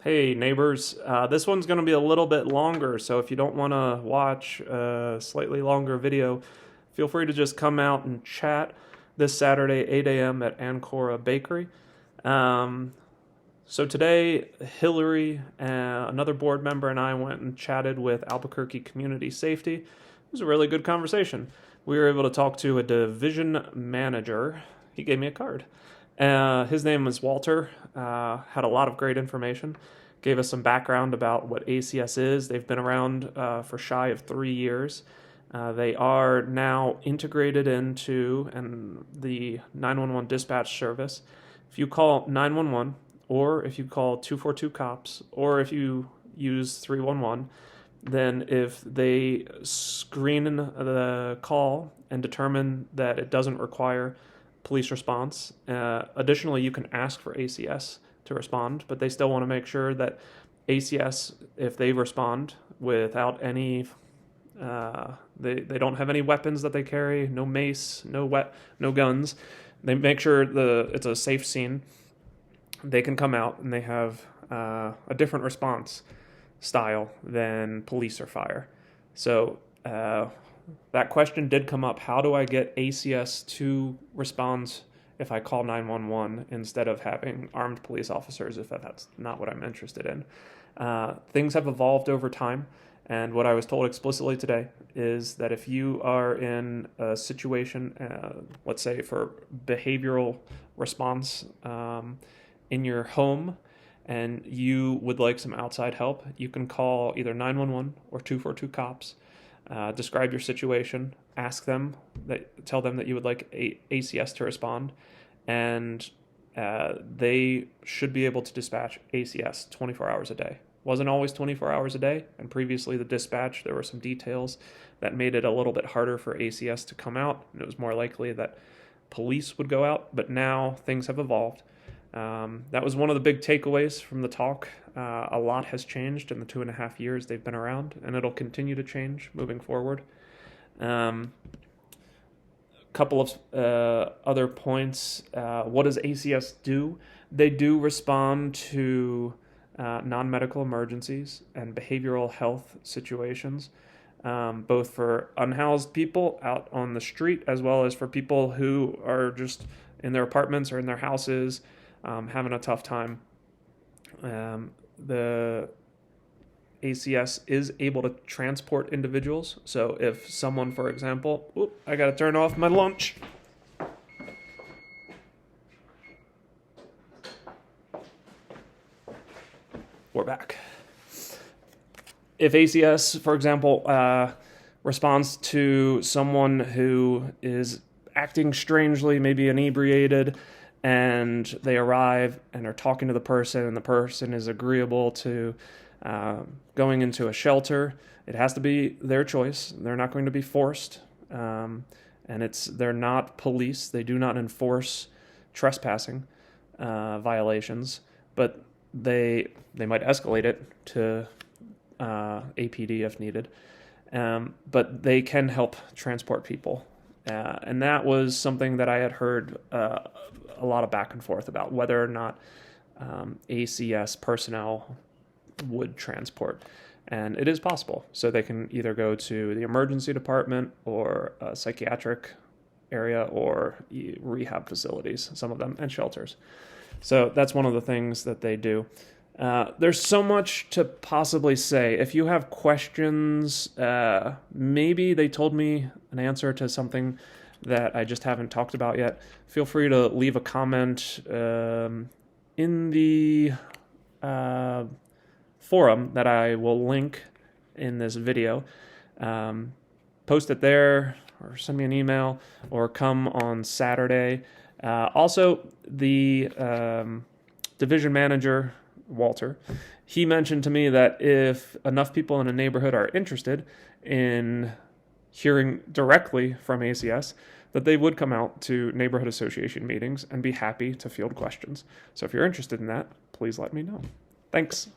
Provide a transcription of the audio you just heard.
Hey neighbors, this one's going to be a little bit longer, so if you don't want to watch a slightly longer video, feel free to just come out and chat this Saturday, 8 a.m. at Ancora Bakery. Um, so today, Hillary, another board member, and I went and chatted with Albuquerque Community Safety. It was a really good conversation. We were able to talk to a division manager. He gave me a card. His name was Walter. Had a lot of great information. Gave us some background about what ACS is. They've been around for shy of 3 years. They are now integrated into the 911 dispatch service. If you call 911, or if you call 242 cops, or if you use 311, then if they screen the call and determine that it doesn't require police response, additionally, you can ask for ACS to respond, but they still want to make sure that ACS, if they respond without any, they don't have any weapons that they carry, no mace, no guns. They make sure it's a safe scene. They can come out and they have a different response style than police or fire. So that question did come up. How do I get ACS to respond if I call 911 instead of having armed police officers, if that's not what I'm interested in? Things have evolved over time, and what I was told explicitly today is that if you are in a situation, let's say for behavioral response in your home, and you would like some outside help, you can call either 911 or 242 cops. Describe your situation, tell them that you would like ACS to respond, and they should be able to dispatch ACS 24 hours a day. Wasn't always 24 hours a day, and previously the dispatch, there were some details that made it a little bit harder for ACS to come out, and it was more likely that police would go out, but now things have evolved. That was one of the big takeaways from the talk. A lot has changed in the 2.5 years they've been around, and it'll continue to change moving forward. Couple of other points. What does ACS do? They do respond to non-medical emergencies and behavioral health situations, both for unhoused people out on the street as well as for people who are just in their apartments or in their houses having a tough time. The ACS is able to transport individuals. So if someone, for example, I got to turn off my lunch. We're back. If ACS, for example, responds to someone who is acting strangely, maybe inebriated, and they arrive and are talking to the person, and the person is agreeable to going into a shelter, it has to be their choice. They're not going to be forced, and they're not police. They do not enforce trespassing violations, but they might escalate it to APD if needed. But they can help transport people. And that was something that I had heard a lot of back and forth about, whether or not ACS personnel would transport. And it is possible. So they can either go to the emergency department or a psychiatric area or rehab facilities, some of them, and shelters. So that's one of the things that they do. There's so much to possibly say. If you have questions, maybe they told me an answer to something that I just haven't talked about yet, feel free to leave a comment in the forum that I will link in this video. Post it there or send me an email or come on Saturday. Also, the division manager, Walter, he mentioned to me that if enough people in a neighborhood are interested in hearing directly from ACS, that they would come out to neighborhood association meetings and be happy to field questions. So if you're interested in that, please let me know. Thanks.